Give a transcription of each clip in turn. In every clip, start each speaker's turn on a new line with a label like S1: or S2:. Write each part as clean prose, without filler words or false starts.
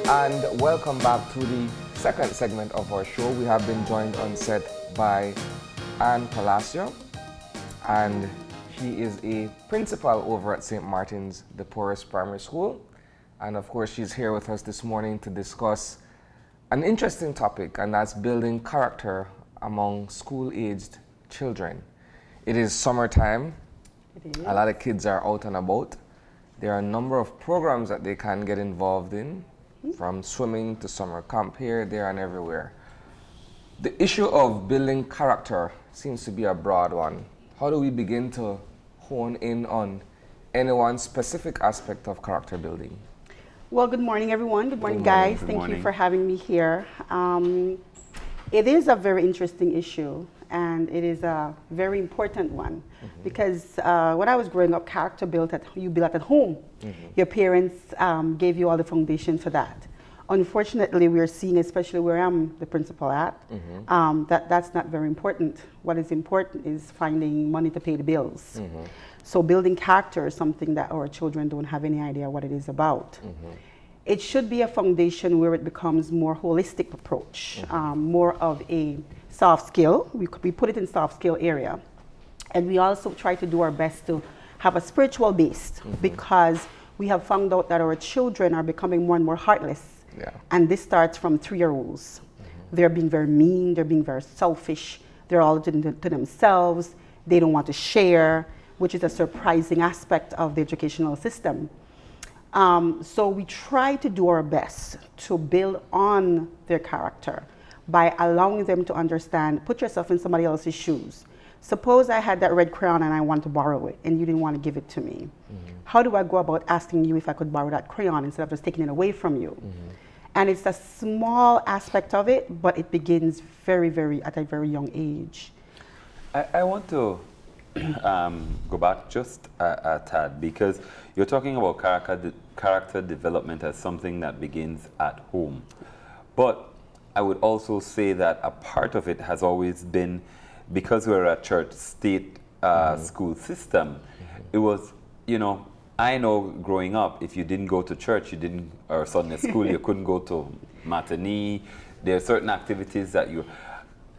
S1: and welcome back to the second segment of our show. We have been joined on set by Anne Cuvas, and she is a principal over at St. Martin's, the poorest primary school. And of course, she's here with us this morning to discuss an interesting topic, and that's building character among school-aged children. It is summertime.
S2: It is.
S1: A lot of kids are out and about. There are a number of programs that they can get involved in, from swimming to summer camp here, there, and everywhere. The issue of building character seems to be a broad one. How do we begin to hone in on any one specific aspect of character building?
S2: Well, good morning, everyone. Good morning,
S1: Good morning.
S2: guys.
S1: Good
S2: Thank
S1: morning.
S2: you for having me here. It is a very interesting issue, and it is a very important one, because when I was growing up, character you built at home. Your parents gave you all the foundation for that. Unfortunately, we are seeing, especially where I'm the principal at, that's not very important. What is important is finding money to pay the bills. So building character is something that our children don't have any idea what it is about. It should be a foundation where it becomes more holistic approach, more of a soft skill. We put it in soft skill area. And we also try to do our best to have a spiritual base, because we have found out that our children are becoming more and more heartless. And this starts from 3-year-olds. They're being very mean, they're being very selfish, they're all to themselves, they don't want to share, which is a surprising aspect of the educational system. So we try to do our best to build on their character by allowing them to understand, put yourself in somebody else's shoes. Suppose I had that red crayon and I want to borrow it and you didn't want to give it to me. How do I go about asking you if I could borrow that crayon instead of just taking it away from you? And it's a small aspect of it, but it begins at a very young age.
S3: I want to go back just a tad, because you're talking about character development as something that begins at home. But I would also say that a part of it has always been, because we're a church state school system, it was, I know growing up, if you didn't go to church, or Sunday school, you couldn't go to matinee. There are certain activities that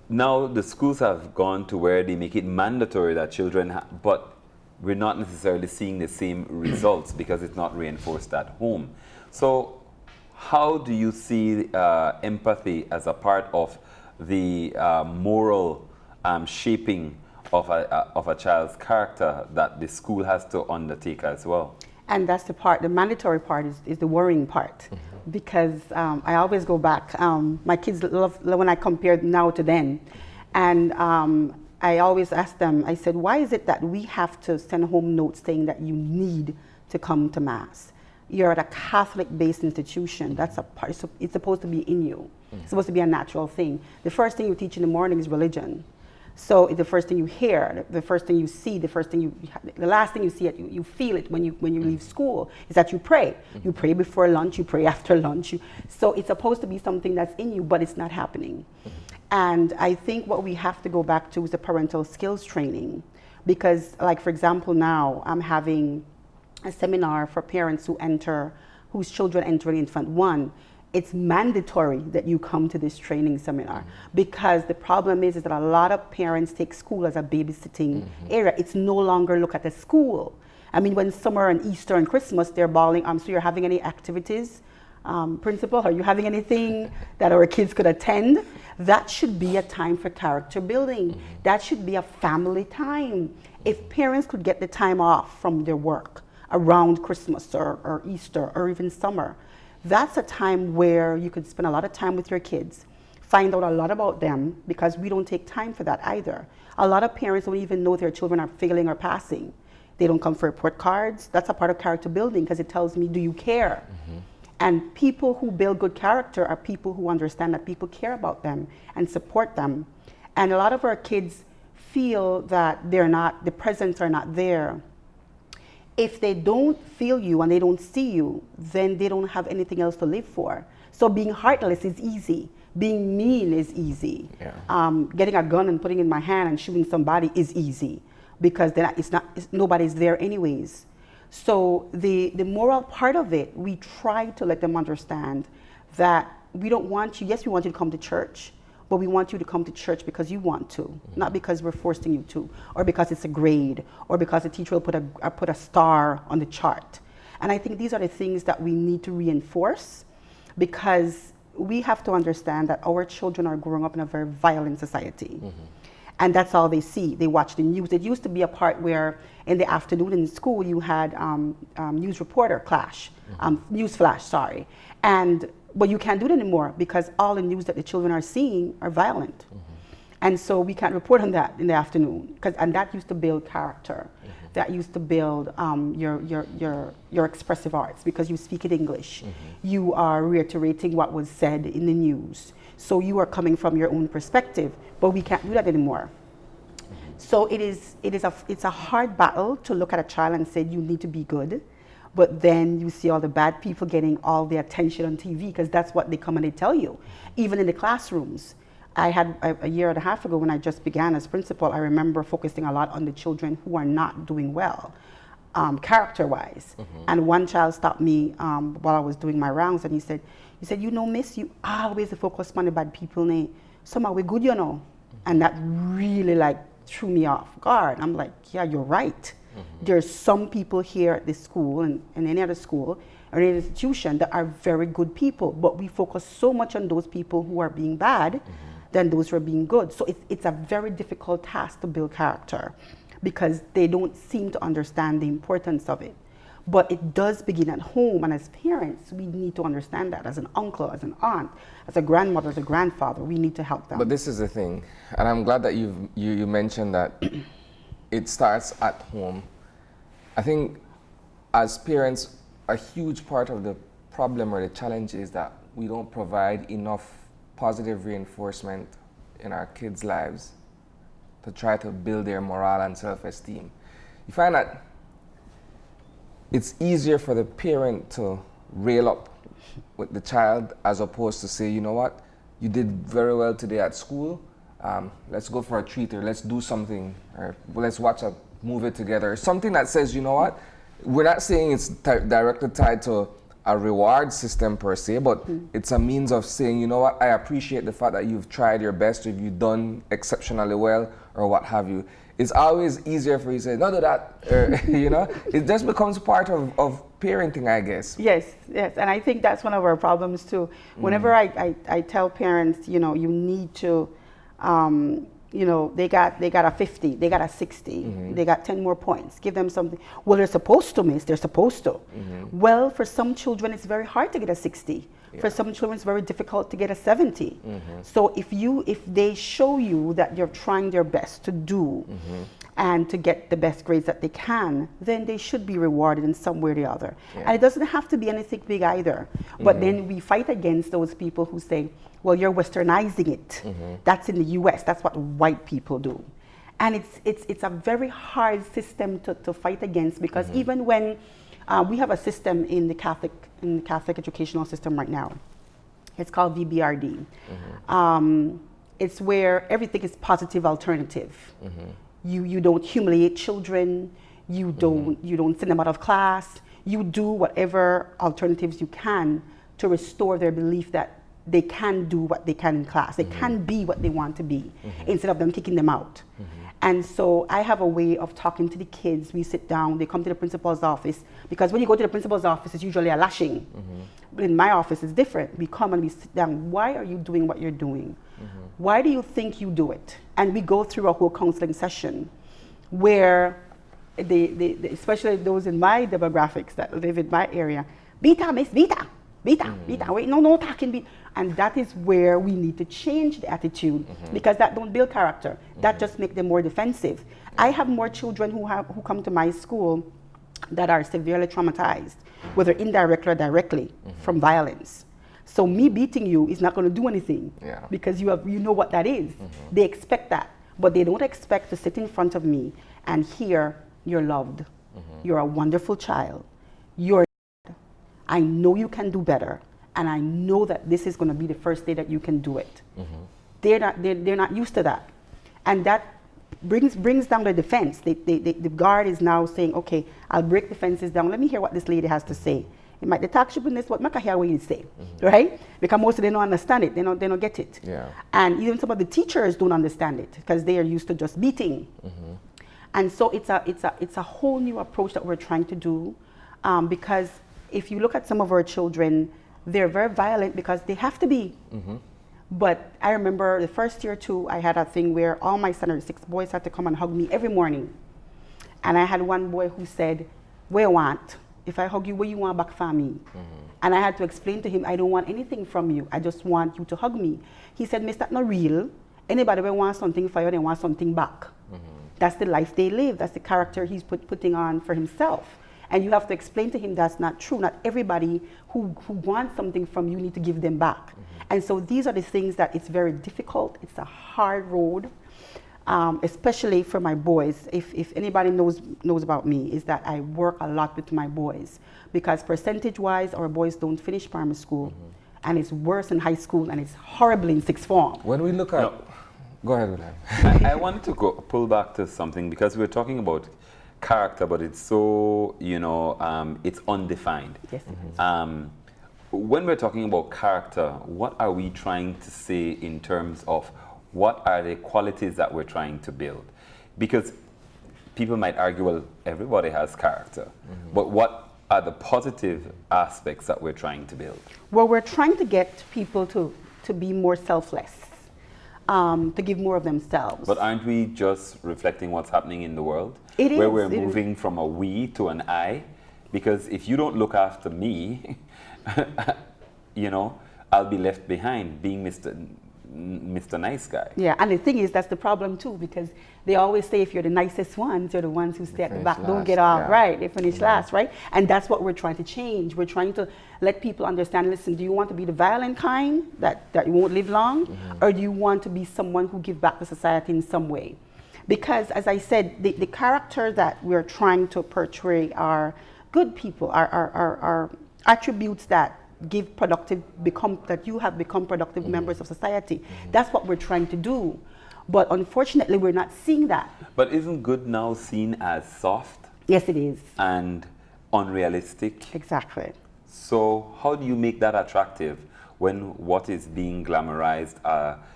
S3: now the schools have gone to where they make it mandatory that children, but we're not necessarily seeing the same results because it's not reinforced at home. So how do you see empathy as a part of the moral shaping of a child's character that the school has to undertake as well?
S2: And that's the part, the mandatory part is the worrying part. Because I always go back, my kids love when I compare now to then. And I always ask them, I said, why is it that we have to send home notes saying that you need to come to Mass? You're at a Catholic-based institution. That's a part, it's supposed to be in you. It's supposed to be a natural thing. The first thing you teach in the morning is religion. So the first thing you hear, the first thing you see, the last thing you see, you feel it when you leave school, is that you pray. You pray before lunch, you pray after lunch. So it's supposed to be something that's in you, but it's not happening. And I think what we have to go back to is the parental skills training. Because, like, for example, now I'm having a seminar for parents whose children enter Infant 1. It's mandatory that you come to this training seminar, because the problem is that a lot of parents take school as a babysitting area. It's no longer look at the school. I mean, when summer and Easter and Christmas, they're bawling, so you're having any activities? Principal, are you having anything that our kids could attend? That should be a time for character building. That should be a family time. If parents could get the time off from their work around Christmas or Easter or even summer, that's a time where you could spend a lot of time with your kids, find out a lot about them, because we don't take time for that either. A lot of parents don't even know their children are failing or passing. They don't come for report cards. That's a part of character building, because it tells me, do you care? And people who build good character are people who understand that people care about them and support them. And a lot of our kids feel that the presents are not there. If they don't feel you and they don't see you, then they don't have anything else to live for. So being heartless is easy. Being mean is easy. Getting a gun and putting it in my hand and shooting somebody is easy, because then nobody's there anyways. So the moral part of it, we try to let them understand that we don't want you, yes, we want you to come to church, but we want you to come to church because you want to, not because we're forcing you to, or because it's a grade, or because the teacher will put a star on the chart. And I think these are the things that we need to reinforce, because we have to understand that our children are growing up in a very violent society. And that's all they see. They watch the news. It used to be a part where in the afternoon in school you had news reporter clash, news flash, sorry. But you can't do it anymore because all the news that the children are seeing are violent. And so we can't report on that in the afternoon, and that used to build character. That used to build your expressive arts, because you speak in English. You are reiterating what was said in the news. So you are coming from your own perspective, but we can't do that anymore. So it's a hard battle to look at a child and say you need to be good, but then you see all the bad people getting all the attention on TV, because that's what they come and they tell you. Even in the classrooms, I had a year and a half ago when I just began as principal, I remember focusing a lot on the children who are not doing well, character-wise. And one child stopped me while I was doing my rounds, and he said, you know, miss, you always focus on the bad people, ne? Somehow we're good, you know. And that really threw me off guard. I'm like, yeah, you're right. There's some people here at this school and any other school or any institution that are very good people, but we focus so much on those people who are being bad than those who are being good. So it's a very difficult task to build character, because they don't seem to understand the importance of it. But it does begin at home, and as parents, we need to understand that. As an uncle, as an aunt, as a grandmother, as a grandfather, we need to help them.
S1: But this is the thing, and I'm glad that you mentioned that it starts at home. I think as parents, a huge part of the problem or the challenge is that we don't provide enough positive reinforcement in our kids' lives to try to build their morale and self-esteem. You find that it's easier for the parent to rail up with the child as opposed to say, you know what, you did very well today at school, let's go for a treat, or let's do something, or let's watch a movie together. Something that says, you know what, we're not saying it's directly tied to a reward system per se, but it's a means of saying, you know what, I appreciate the fact that you've tried your best, or you've done exceptionally well, or what have you. It's always easier for you to say, no, do that, you know? It just becomes part of parenting, I guess.
S2: Yes, and I think that's one of our problems too. Whenever I tell parents, you know, you need to, you know, they got a 50, they got a 60, they got 10 more points, give them something. Well, they're supposed to, miss, they're supposed to. Well, for some children, it's very hard to get a 60. Yeah. For some children, it's very difficult to get a 70. So if they show you that you're trying their best to do and to get the best grades that they can, then they should be rewarded in some way or the other. Yeah. And it doesn't have to be anything big either. But then we fight against those people who say, well, you're westernizing it. That's in the US. That's what white people do. And it's a very hard system to fight against, because even when we have a system in the Catholic educational system right now. It's called VBRD. It's where everything is positive alternative. You don't humiliate children. You don't send them out of class. You do whatever alternatives you can to restore their belief that they can do what they can in class. They can be what they want to be, instead of them kicking them out. And so I have a way of talking to the kids. We sit down, they come to the principal's office, because when you go to the principal's office, it's usually a lashing. But in my office, it's different. We come and we sit down. Why are you doing what you're doing? Why do you think you do it? And we go through a whole counseling session where especially those in my demographics that live in my area, beta, miss, beta, wait, no talking, beta. And that is where we need to change the attitude, because that don't build character. That just make them more defensive. I have more children who come to my school that are severely traumatized, whether indirectly or directly, from violence. So me beating you is not going to do anything, because you know what that is. They expect that, but they don't expect to sit in front of me and hear you're loved. You're a wonderful child. I know you can do better. And I know that this is going to be the first day that you can do it. They're not used to that. And that brings down the defense. The guard is now saying, okay, I'll break the fences down. Let me hear what this lady has to say. It might detach you in this, but I can hear what you say, right? Because most of them don't understand it. They don't get it.
S1: Yeah.
S2: And even some of the teachers don't understand it because they are used to just beating. And so it's a whole new approach that we're trying to do, because if you look at some of our children, they're very violent because they have to be. But I remember the first year too, I had a thing where all my standard 6 boys had to come and hug me every morning. And I had one boy who said, "What you want? If I hug you, what you want back from me?" And I had to explain to him, "I don't want anything from you. I just want you to hug me." He said, "Miss, that's not real. Anybody will want something for you, they want something back." That's the life they live. That's the character he's putting on for himself. And you have to explain to him that's not true. Not everybody who wants something from you need to give them back. And so these are the things that it's very difficult. It's a hard road, especially for my boys. If anybody knows about me, is that I work a lot with my boys because percentage-wise, our boys don't finish primary school, and it's worse in high school, and it's horrible in sixth form.
S1: When we look at...
S3: No.
S1: Go ahead, William.
S3: I wanted to pull back to something because we're talking about character, but it's so, it's undefined.
S2: Yes, it is.
S3: When we're talking about character, what are we trying to say in terms of what are the qualities that we're trying to build? Because people might argue, well, everybody has character, but what are the positive aspects that we're trying to build?
S2: Well, we're trying to get people to be more selfless, to give more of themselves.
S3: But aren't we just reflecting what's happening in the world?
S2: It
S3: where
S2: is,
S3: we're
S2: it
S3: moving from a we to an I? Because if you don't look after me, I'll be left behind being Mr. Nice Guy.
S2: Yeah, and the thing is, that's the problem too, because they always say if you're the nicest ones, you're the ones who stay at the back, don't get off, right? They finish last, right? And that's what we're trying to change. We're trying to let people understand, listen, do you want to be the violent kind that you won't live long? Or do you want to be someone who give back to society in some way? Because as I said, the character that we're trying to portray are good people, are attributes that that you have become productive members of society. That's what we're trying to do. But unfortunately, we're not seeing that.
S3: But isn't good now seen as soft?
S2: Yes, it is.
S3: And unrealistic?
S2: Exactly.
S3: So how do you make that attractive when what is being glamorized,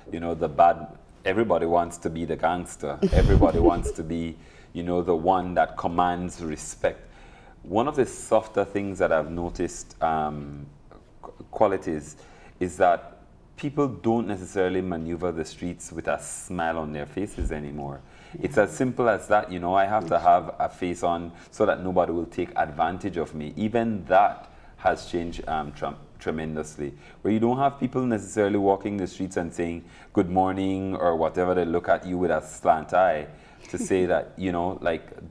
S3: the bad, everybody wants to be the gangster. Everybody wants to be, the one that commands respect. One of the softer things that I've noticed, qualities, is that people don't necessarily maneuver the streets with a smile on their faces anymore. It's as simple as that, I have to have a face on so that nobody will take advantage of me. Even that has changed tremendously, where you don't have people necessarily walking the streets and saying good morning or whatever. They look at you with a slant eye to say that,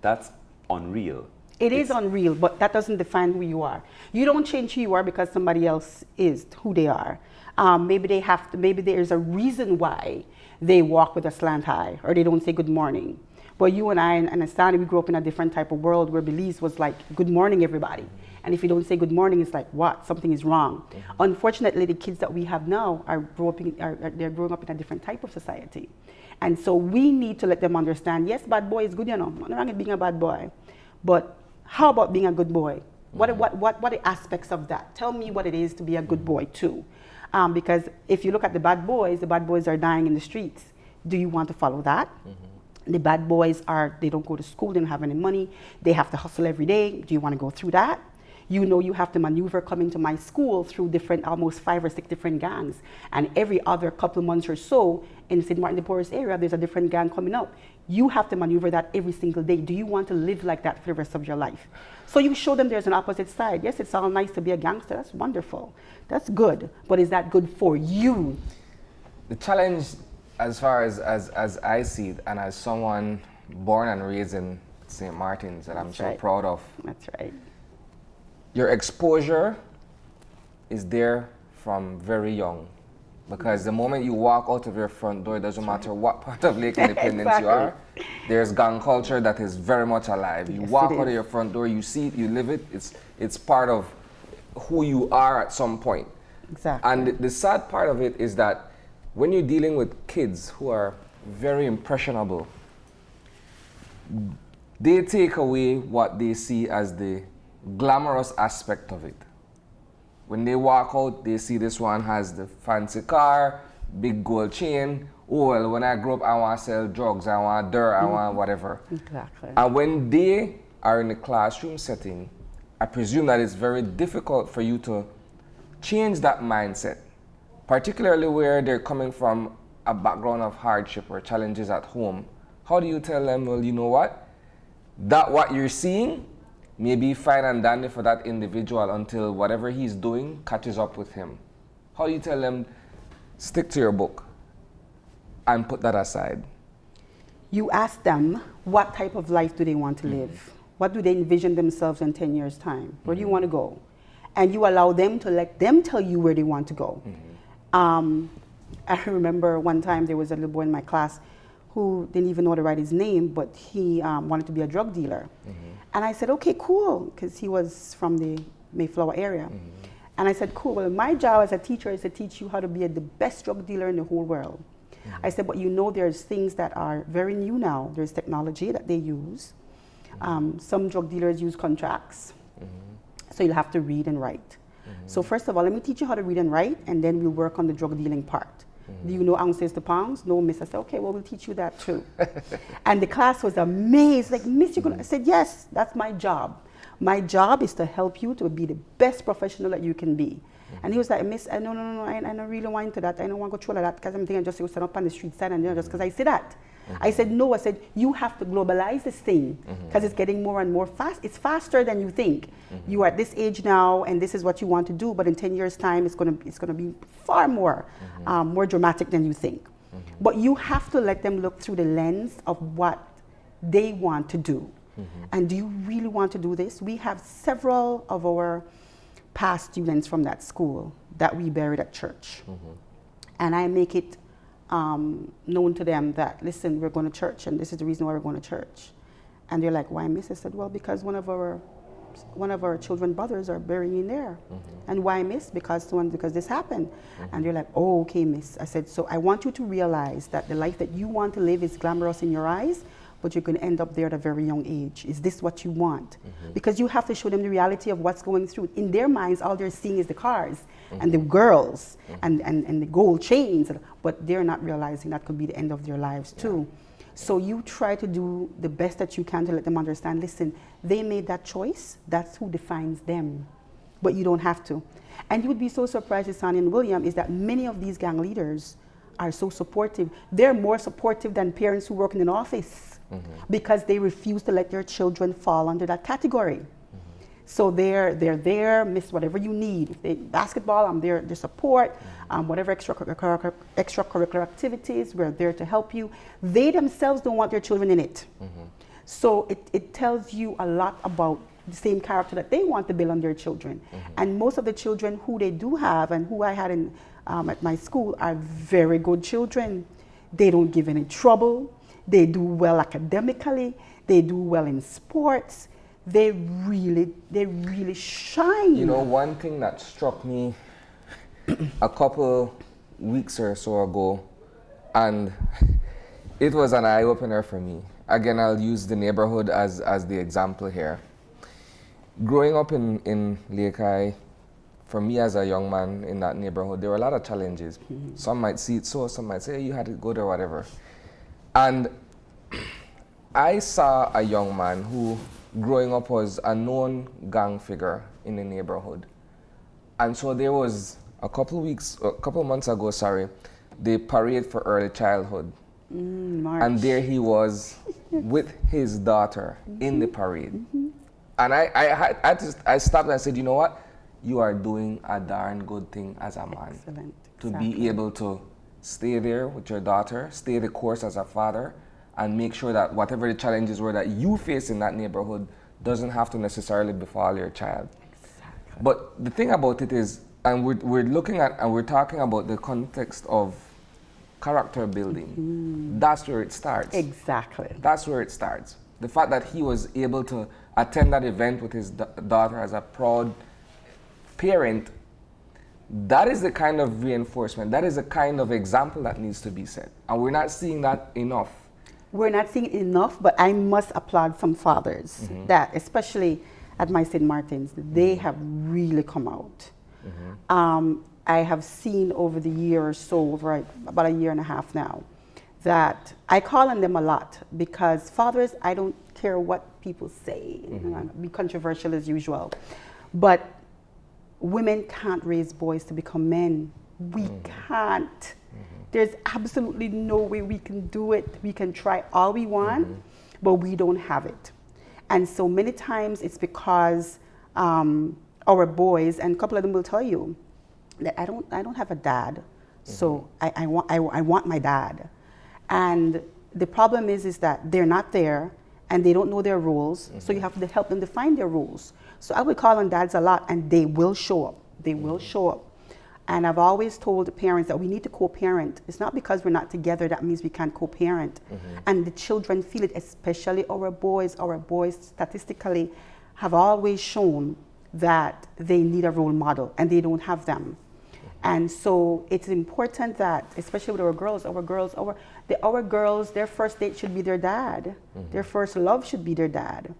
S3: that's unreal.
S2: It is unreal, but that doesn't define who you are. You don't change who you are because somebody else is who they are. Maybe there's a reason why they walk with a slant eye or they don't say good morning. But you and I and Asani, we grew up in a different type of world where Belize was like, good morning, everybody. And if you don't say good morning, it's like, what? Something is wrong. Unfortunately, the kids that we have now they're growing up in a different type of society. And so we need to let them understand, yes, bad boy is good, nothing wrong with being a bad boy. But how about being a good boy? What are the aspects of that? Tell me what it is to be a good boy too. Because if you look at the bad boys are dying in the streets. Do you want to follow that? The bad boys they don't go to school, they don't have any money, they have to hustle every day. Do you want to go through that? You have to maneuver coming to my school through almost 5 or 6 different gangs. And every other couple months or so in St. Martin the Porous area, there's a different gang coming up. You have to maneuver that every single day. Do you want to live like that for the rest of your life? So you show them there's an opposite side. Yes, it's all nice to be a gangster. That's wonderful. That's good. But is that good for you?
S1: The challenge, as far as I see it, and as someone born and raised in St. Martin's that I'm so proud of.
S2: That's right.
S1: Your exposure is there from very young. Because the moment you walk out of your front door, it doesn't matter what part of Lake Independence you are, there's gang culture that is very much alive. You walk out of your front door, you see it, you live it, it's part of who you are at some point.
S2: Exactly.
S1: And the sad part of it is that when you're dealing with kids who are very impressionable, they take away what they see as the glamorous aspect of it. When they walk out, they see this one has the fancy car, big gold chain. Oh, well, when I grow up, I want to sell drugs, I want dirt, I want whatever.
S2: Exactly.
S1: And when they are in a classroom setting, I presume that it's very difficult for you to change that mindset, particularly where they're coming from a background of hardship or challenges at home. How do you tell them, well, you know what? That what you're seeing may be fine and dandy for that individual until whatever he's doing catches up with him. How do you tell them, stick to your book and put that aside?
S2: You ask them what type of life do they want to live? What do they envision themselves in 10 years' time? Where do you want to go? And you allow them to let them tell you where they want to go. I remember one time there was a little boy in my class who didn't even know how to write his name, but he wanted to be a drug dealer. And I said, okay, cool, because he was from the Mayflower area. And I said, cool, well, my job as a teacher is to teach you how to be the best drug dealer in the whole world. I said, but you know there's things that are very new now. There's technology that they use. Some drug dealers use contracts. So you'll have to read and write. So first of all, let me teach you how to read and write, and then we'll work on the drug dealing part. Do you know ounces to pounds? No, miss. I said, okay, well, we'll teach you that too. And the class was amazed, like, miss, you're gonna, I said, yes, that's my job. My job is to help you to be the best professional that you can be. And he was like, miss, no, I don't really want into that. I don't want to go through all of that because I'm thinking just to stand up on the street side and just because I see that. I said, no, I said, you have to globalize this thing because it's getting more and more fast. It's faster than you think. You are at this age now and this is what you want to do, but in 10 years' time, it's going to be far more, more dramatic than you think. But you have to let them look through the lens of what they want to do. And do you really want to do this? We have several of our past students from that school that we buried at church. And I make it known to them that, listen, we're going to church and this is the reason why we're going to church. And they're like, why, miss? I said, well, because one of our children's brothers are burying in there. And why, miss? Because this happened. And they're like, oh, okay, miss. I said, so I want you to realize that the life that you want to live is glamorous in your eyes, but you're going to end up there at a very young age. Is this what you want? Because you have to show them the reality of what's going through. In their minds, all they're seeing is the cars and the girls and the gold chains, but they're not realizing that could be the end of their lives too. So you try to do the best that you can to let them understand, listen, they made that choice, that's who defines them, but you don't have to. And you would be so surprised, Sonny and William, is that many of these gang leaders are so supportive. They're more supportive than parents who work in an office because they refuse to let their children fall under that category. So they're there, miss, whatever you need. If they basketball, I'm there to support. Whatever extracurricular activities, we're there to help you. They themselves don't want their children in it. So it tells you a lot about the same character that they want to build on their children. And most of the children who they do have and who I had in at my school are very good children. They don't give any trouble. They do well academically. They do well in sports. They really shine.
S1: You know, one thing that struck me a couple weeks or so ago, and it was an eye-opener for me. Again, I'll use the neighborhood as the example here. Growing up in Leakai, for me as a young man in that neighborhood, there were a lot of challenges. Some might see it so, some might say, hey, you had to go there, whatever. And I saw a young man who, growing up, was a known gang figure in the neighborhood. And so there was a couple months ago, the parade for early childhood.
S2: March.
S1: And there he was with his daughter in the parade. And I stopped and I said, you know what? You are doing a darn good thing as a man.
S2: Excellent.
S1: To be able to stay there with your daughter, stay the course as a father, and make sure that whatever the challenges were that you face in that neighborhood doesn't have to necessarily befall your child.
S2: Exactly.
S1: But the thing about it is, and we're looking at and we're talking about the context of character building. That's where it starts.
S2: Exactly.
S1: That's where it starts. The fact that he was able to attend that event with his daughter as a proud parent, that is the kind of reinforcement, that is the kind of example that needs to be set. And we're not seeing that enough.
S2: We're not seeing it enough, but I must applaud some fathers that, especially at my St. Martin's, they have really come out. I have seen over the year or so, over about a year and a half now, that I call on them a lot because fathers, I don't care what people say, be controversial as usual, but women can't raise boys to become men. We can't. There's absolutely no way we can do it. We can try all we want, but we don't have it. And so many times it's because our boys, and a couple of them will tell you that I don't have a dad, so I want my dad. And the problem is that they're not there and they don't know their rules, so you have to help them define their rules. So I would call on dads a lot and they will show up. They will show up. And I've always told the parents that we need to co-parent. It's not because we're not together that means we can't co-parent. And the children feel it, especially our boys. Our boys statistically have always shown that they need a role model and they don't have them. And so it's important that, especially with our girls, their first date should be their dad. Their first love should be their dad.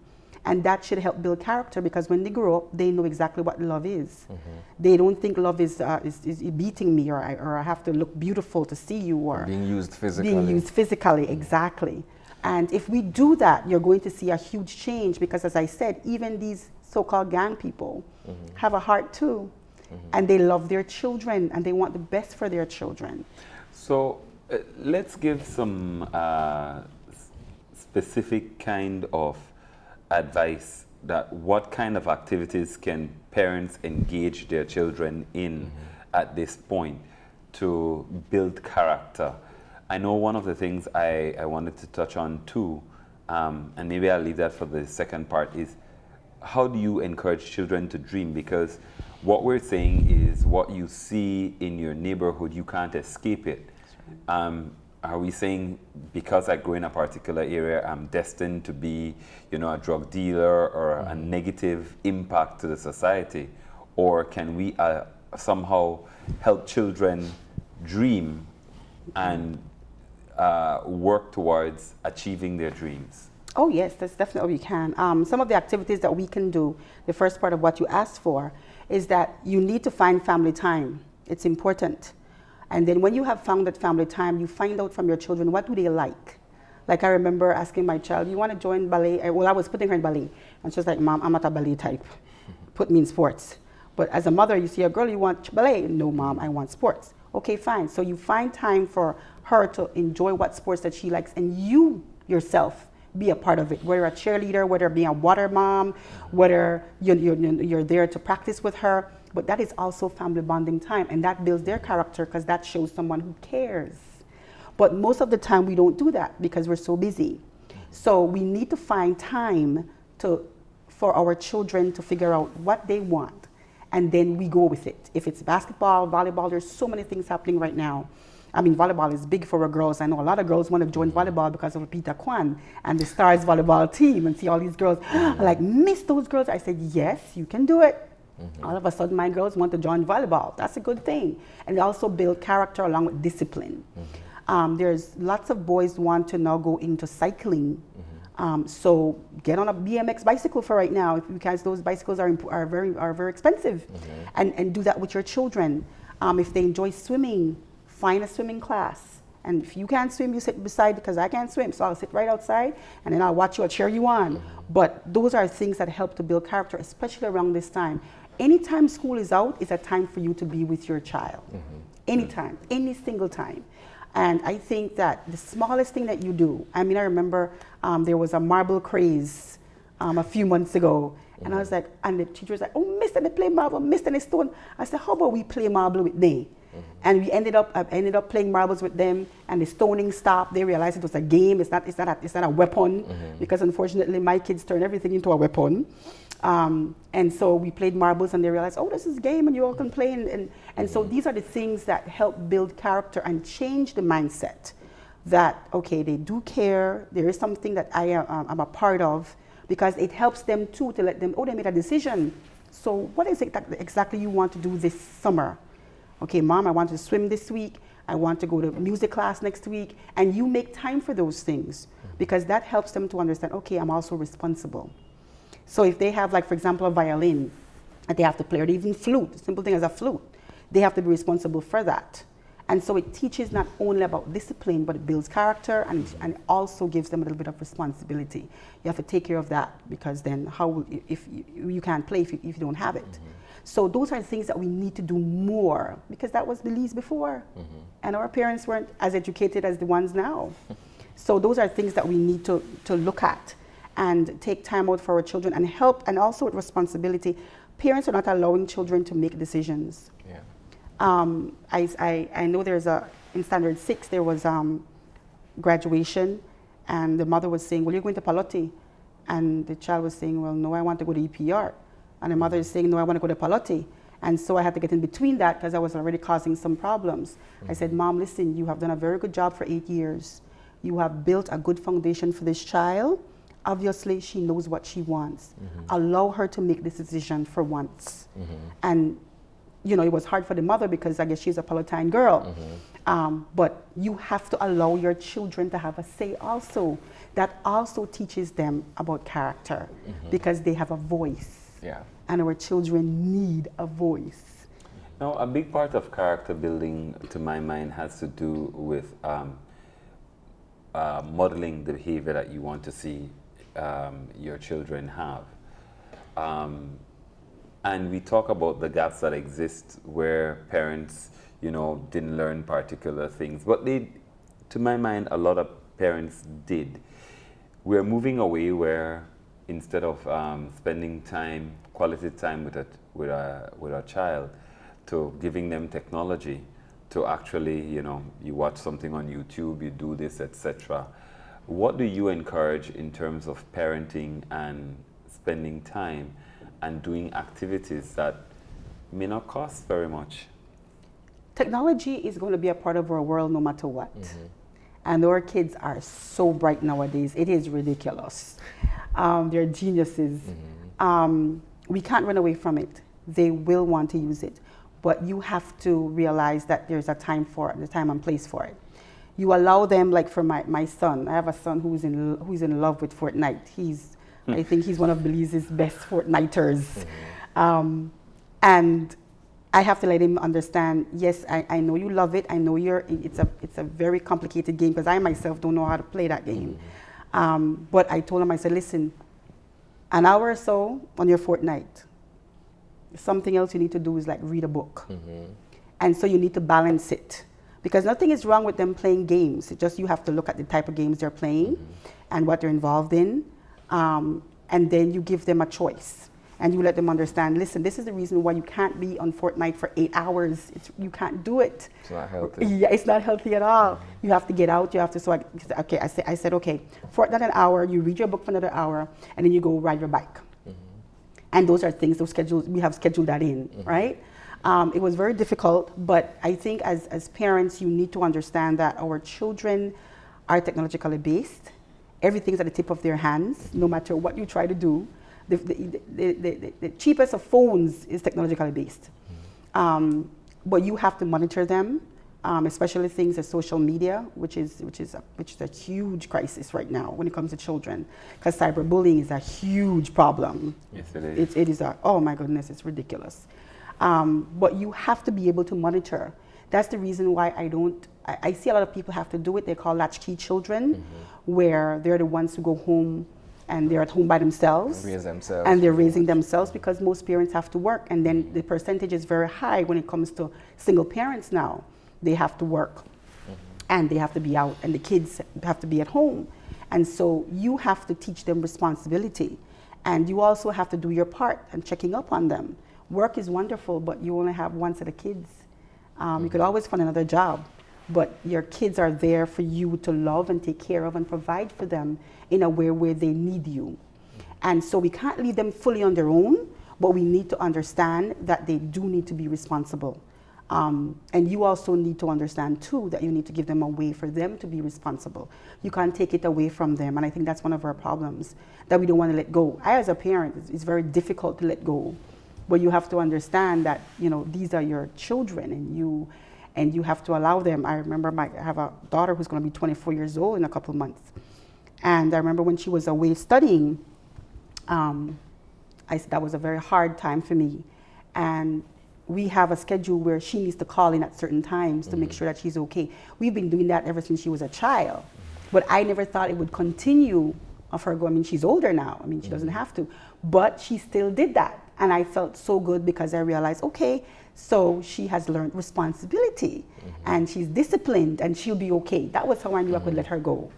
S2: And that should help build character because when they grow up, they know exactly what love is. They don't think love is beating me or I have to look beautiful to see you or
S1: being used physically.
S2: Being used physically, exactly. And if we do that, you're going to see a huge change because as I said, even these so-called gang people have a heart too. And they love their children and they want the best for their children.
S3: So let's give some specific kind of advice that what kind of activities can parents engage their children in at this point to build character. I know one of the things I wanted to touch on too, and maybe I'll leave that for the second part, is how do you encourage children to dream? Because what we're saying is what you see in your neighborhood, you can't escape it. Are we saying because I grow in a particular area, I'm destined to be, a drug dealer or a negative impact to the society? Or can we somehow help children dream and work towards achieving their dreams?
S2: Oh yes, that's definitely we can. Some of the activities that we can do, the first part of what you asked for, is that you need to find family time. It's important. And then when you have found that family time, you find out from your children, what do they like? Like I remember asking my child, you want to join ballet? Well, I was putting her in ballet. And she was like, Mom, I'm not a ballet type. Put me in sports. But as a mother, you see a girl, you want ballet. No, Mom, I want sports. Okay, fine. So you find time for her to enjoy what sports that she likes, and you yourself be a part of it, whether a cheerleader, whether being a water mom, whether you're there to practice with her. But that is also family bonding time, and that builds their character because that shows someone who cares. But most of the time we don't do that because we're so busy. So we need to find time for our children to figure out what they want, and then we go with it. If it's basketball, volleyball, there's so many things happening right now. I mean, volleyball is big for our girls. I know a lot of girls want to join volleyball because of Peter Kwan and the Stars volleyball team, and see all these girls. I like, miss those girls. I said, yes, you can do it. All of a sudden, my girls want to join volleyball. That's a good thing. And they also build character along with discipline. There's lots of boys want to now go into cycling. So get on a BMX bicycle for right now, because those bicycles are very expensive. And do that with your children. If they enjoy swimming, find a swimming class. And if you can't swim, you sit beside, because I can't swim, so I'll sit right outside and then I'll watch you or cheer you on. But those are things that help to build character, especially around this time. Anytime school is out is a time for you to be with your child. Anytime, any single time. And I think that the smallest thing that you do, I mean, I remember there was a marble craze a few months ago. And I was like, and the teacher was like, oh, Mister, they play marble, Mister, they stone. I said, how about we play marble with they? And I ended up playing marbles with them, and the stoning stopped. They realized it was a game. It's not a weapon, because unfortunately my kids turn everything into a weapon. And so we played marbles, and they realized, oh, this is a game, and you all can play. And so these are the things that help build character and change the mindset that, okay, they do care. There is something that I'm a part of, because it helps them too to let them, oh, they made a decision. So what is it that exactly you want to do this summer? Okay, Mom, I want to swim this week. I want to go to music class next week. And you make time for those things, because that helps them to understand, okay, I'm also responsible. So if they have, like, for example, a violin, that they have to play, or even flute, simple thing as a flute. They have to be responsible for that. And so it teaches not only about discipline, but it builds character, and it also gives them a little bit of responsibility. You have to take care of that, because then how will if you can't play if you don't have it. So those are things that we need to do more, because that was Belize before. And our parents weren't as educated as the ones now. So those are things that we need to look at and take time out for our children and help, and also with responsibility. Parents are not allowing children to make decisions.
S1: Yeah.
S2: I know in standard 6 there was graduation, and the mother was saying, well, you're going to Palotti. And the child was saying, well, no, I want to go to EPR. And the mother is saying, no, I want to go to Palotti. And so I had to get in between that, because I was already causing some problems. I said, Mom, listen, you have done a very good job for 8 years. You have built a good foundation for this child. Obviously, she knows what she wants. Allow her to make this decision for once. And you know, it was hard for the mother, because I guess she's a Palatine girl. But you have to allow your children to have a say also. That also teaches them about character, because they have a voice.
S1: Yeah.
S2: And our children need a voice.
S3: Now, a big part of character building, to my mind, has to do with modeling the behavior that you want to see your children have. And we talk about the gaps that exist where parents, you know, didn't learn particular things. But they, to my mind, a lot of parents did. We're moving away where instead of spending time, quality time with a child, to giving them technology, to actually, you know, you watch something on YouTube, you do this, etc. What do you encourage in terms of parenting and spending time and doing activities that may not cost very much?
S2: Technology is going to be a part of our world no matter what. And our kids are so bright nowadays. It is ridiculous. They're geniuses. We can't run away from it. They will want to use it. But you have to realize that there's a time for it, the time and place for it. You allow them, like for my son, I have a son who's in love with Fortnite. I think he's one of Belize's best Fortniters. And I have to let him understand, yes, I know you love it. I know it's a very complicated game, because I myself don't know how to play that game. But I told him, I said, listen, an hour or so on your Fortnite. Something else you need to do is like read a book. And so you need to balance it, because nothing is wrong with them playing games. It's just you have to look at the type of games they're playing and what they're involved in. And then you give them a choice, and you let them understand, listen, this is the reason why you can't be on Fortnite for 8 hours. You can't do it.
S1: It's not healthy.
S2: Yeah, it's not healthy at all. You have to get out. You have to, I said, okay, Fortnite an hour, you read your book for another hour, and then you go ride your bike. And those are things, we have scheduled that in, right? It was very difficult, but I think as parents, you need to understand that our children are technologically based. Everything's at the tip of their hands, no matter what you try to do. The cheapest of phones is technologically based. But you have to monitor them, especially things like social media, which is a huge crisis right now when it comes to children, because cyberbullying is a huge problem.
S3: Yes, it is.
S2: It is oh my goodness, it's ridiculous. But you have to be able to monitor. That's the reason why I see a lot of people have to do it. They call latchkey children, where they're the ones who go home and they're at home by themselves. And they're raising themselves, because most parents have to work. And then the percentage is very high when it comes to single parents now. They have to work and they have to be out, and the kids have to be at home. And so you have to teach them responsibility. And you also have to do your part and checking up on them. Work is wonderful, but you only have one set of kids. You could always find another job, but your kids are there for you to love and take care of and provide for them in a way where they need you. And so we can't leave them fully on their own, but we need to understand that they do need to be responsible. And you also need to understand too that you need to give them a way for them to be responsible. You can't take it away from them, and I think that's one of our problems, that we don't want to let go. I, as a parent, it's very difficult to let go. But you have to understand that, you know, these are your children, and you have to allow them. I remember I have a daughter who's going to be 24 years old in a couple of months. And I remember when she was away studying, that was a very hard time for me. and we have a schedule where she needs to call in at certain times to make sure that she's okay. We've been doing that ever since she was a child. But I never thought it would continue of her going. I mean, she's older now. I mean, she doesn't have to. But she still did that. And I felt so good because I realized, okay, so she has learned responsibility and she's disciplined and she'll be okay. That was how I knew I could let her go.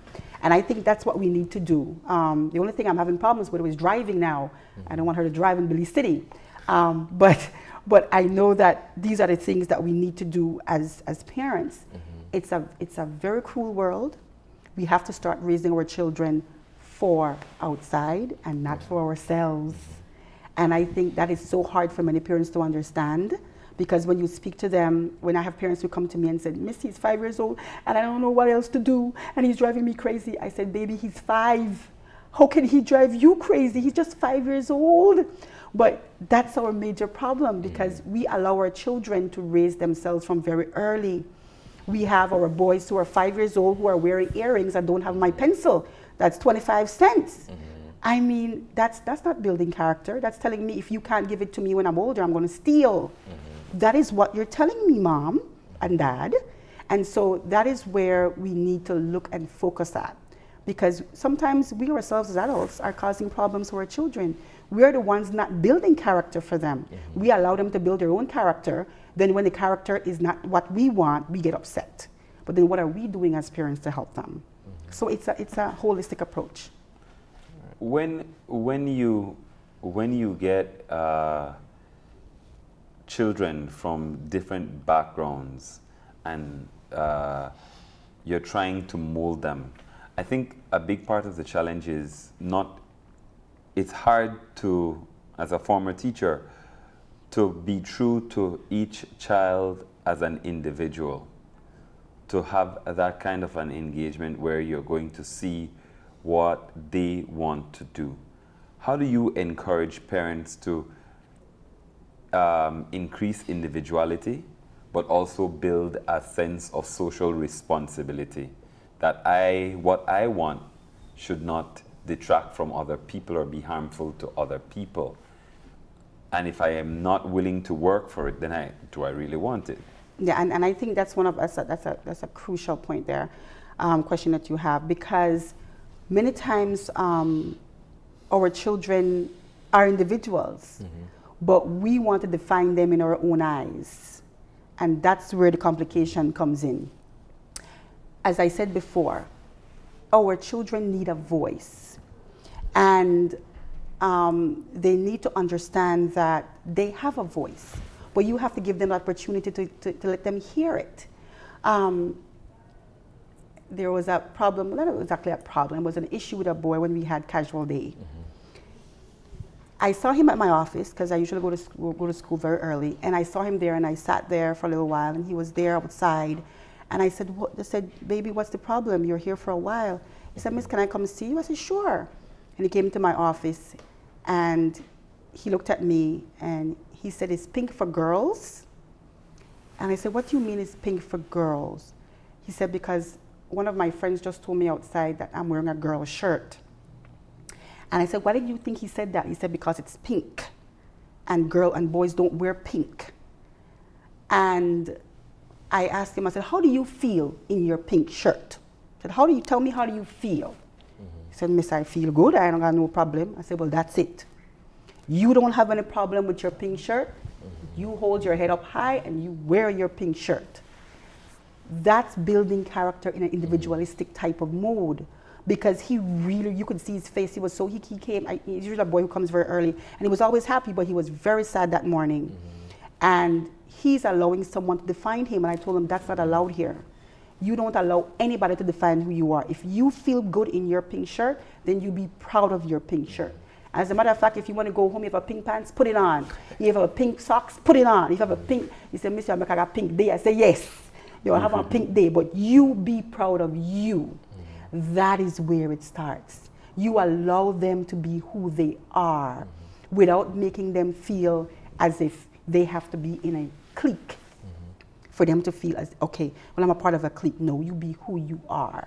S2: And I think that's what we need to do. The only thing I'm having problems with is driving now. I don't want her to drive in Belize City. But I know that these are the things that we need to do as parents. It's a very cruel world. We have to start raising our children for outside and not for ourselves. And I think that is so hard for many parents to understand, because when you speak to them, when I have parents who come to me and said, Miss, he's 5 years old and I don't know what else to do and he's driving me crazy. I said, baby, he's 5. How can he drive you crazy? He's just 5 years old. But that's our major problem, because we allow our children to raise themselves from very early. We have our boys who are 5 years old who are wearing earrings and don't have my pencil. That's 25 cents. I mean, that's not building character. That's telling me if you can't give it to me when I'm older, I'm going to steal. That is what you're telling me, Mom and Dad. And so that is where we need to look and focus at. Because sometimes we ourselves as adults are causing problems for our children. We're the ones not building character for them. We allow them to build their own character. Then when the character is not what we want, we get upset. But then what are we doing as parents to help them? So it's a holistic approach.
S3: When you get children from different backgrounds and you're trying to mold them, I think a big part of the challenge is it's hard to, as a former teacher, to be true to each child as an individual, to have that kind of an engagement where you're going to see what they want to do. How do you encourage parents to increase individuality, but also build a sense of social responsibility? That what I want should not detract from other people or be harmful to other people. And if I am not willing to work for it, then do I really want it?
S2: Yeah, and I think that's that's a crucial point there, question that you have, because many times our children are individuals, but we want to define them in our own eyes. And that's where the complication comes in. As I said before, our children need a voice. And they need to understand that they have a voice, but you have to give them the opportunity to let them hear it. There was a problem, not exactly a problem, it was an issue with a boy when we had casual day. I saw him at my office, because I usually go to school very early, and I saw him there, and I sat there for a little while, and he was there outside. And I said, baby, what's the problem? You're here for a while. He said, Miss, can I come see you? I said, sure. And he came to my office, and he looked at me, and he said, it's pink for girls? And I said, what do you mean it's pink for girls? He said, because one of my friends just told me outside that I'm wearing a girl's shirt. And I said, why did you think he said that? He said, because it's pink, and boys don't wear pink. And I asked him, I said, how do you feel in your pink shirt? I said, how do you feel? He said, Miss, I feel good, I don't got no problem. I said, well, that's it. You don't have any problem with your pink shirt. You hold your head up high and you wear your pink shirt. That's building character in an individualistic type of mode. Because he really, you could see his face, he came, he's usually a boy who comes very early, and he was always happy, but he was very sad that morning. And he's allowing someone to define him, and I told him that's not allowed here. You don't allow anybody to define who you are. If you feel good in your pink shirt, then you be proud of your pink shirt. As a matter of fact, if you want to go home, you have a pink pants, put it on. You have a pink socks, put it on. If you have a pink, you say, Miss, you have a pink day. I say, yes, you'll have a pink day, but you be proud of you. That is where it starts. You allow them to be who they are without making them feel as if they have to be in a clique. For them to feel as, okay, well, I'm a part of a clique. No, you be who you are.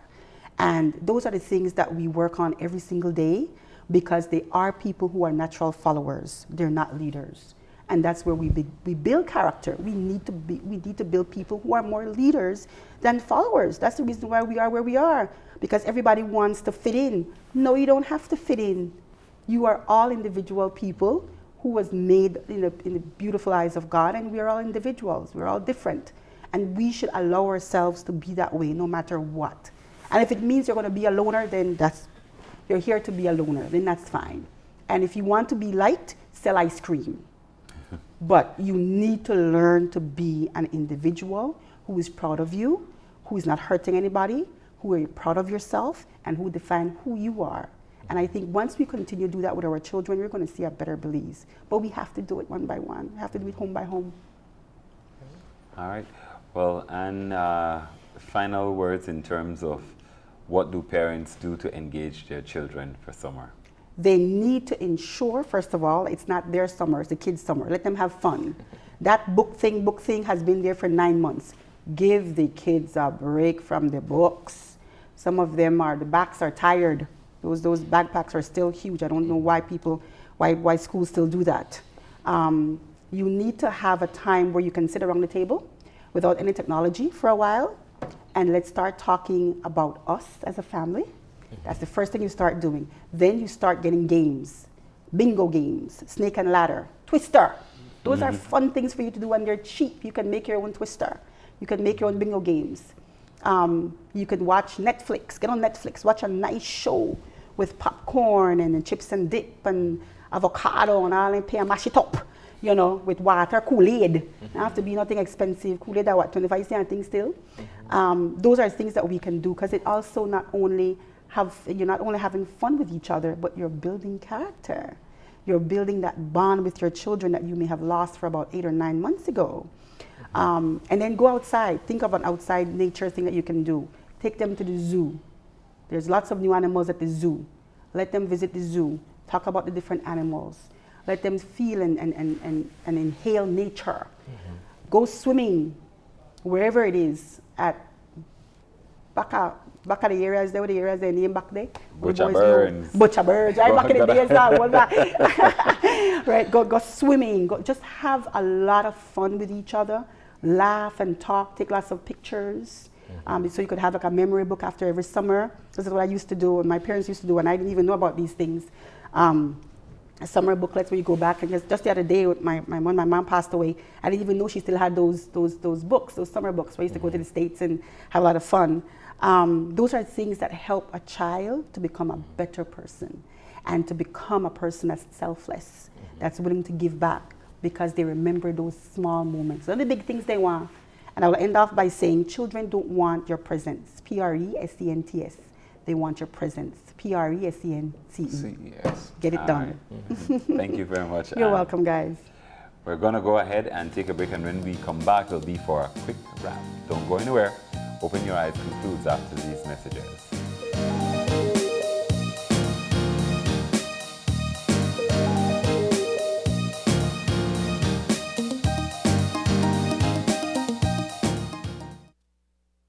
S2: And those are the things that we work on every single day, because they are people who are natural followers. They're not leaders. And that's where we build character. We need to build people who are more leaders than followers. That's the reason why we are where we are, because everybody wants to fit in. No, you don't have to fit in. You are all individual people who was made in the beautiful eyes of God, and we are all individuals. We're all different. And we should allow ourselves to be that way no matter what. And if it means you're going to be a loner, then you're here to be a loner, then that's fine. And if you want to be liked, sell ice cream. But you need to learn to be an individual who is proud of you, who is not hurting anybody, who are proud of yourself, and who define who you are. And I think once we continue to do that with our children, we're going to see a better Belize. But we have to do it one by one. We have to do it home by home.
S3: All right. Well, and final words in terms of what do parents do to engage their children for summer?
S2: They need to ensure, first of all, it's not their summer, it's the kids' summer. Let them have fun. That book thing has been there for 9 months. Give the kids a break from the books. Some of them the backs are tired. Those backpacks are still huge. I don't know why schools still do that. You need to have a time where you can sit around the table without any technology for a while, and let's start talking about us as a family. That's the first thing you start doing. Then you start getting games, bingo games, snake and ladder, twister. Those are fun things for you to do, and they're cheap. You can make your own twister. You can make your own bingo games. You can watch Netflix, get on Netflix, watch a nice show with popcorn and chips and dip and avocado and all, and pay and mash it up, with water, Kool-Aid. It don't have to be nothing expensive. Kool-Aid are 25 cents, I think still. Those are things that we can do, because it also you're not only having fun with each other, but you're building character. You're building that bond with your children that you may have lost for about 8 or 9 months ago. And then go outside. Think of an outside nature thing that you can do. Take them to the zoo. There's lots of new animals at the zoo. Let them visit the zoo. Talk about the different animals. Let them feel and inhale nature. Go swimming wherever it is at back at the areas there, the areas they name back there.
S3: Butcher Birds.
S2: Butcher Birds, right? Back in the days, all that. Right, go swimming. Just have a lot of fun with each other. Laugh and talk, take lots of pictures. So you could have like a memory book after every summer. This is what I used to do, and my parents used to do, and I didn't even know about these things. Summer booklets where you go back, and just the other day with my mom passed away, I didn't even know she still had those books, those summer books where I used to go to the States and have a lot of fun. Those are things that help a child to become a better person and to become a person that's selfless, that's willing to give back because they remember those small moments. Those are the big things they want. And I will end off by saying children don't want your presence, presents. They want your presence, presence. Get it done.
S3: Right. Thank you very much.
S2: You're welcome, guys.
S3: We're going to go ahead and take a break, and when we come back, it'll be for a quick wrap. Don't go anywhere. Open Your Eyes concludes after these messages.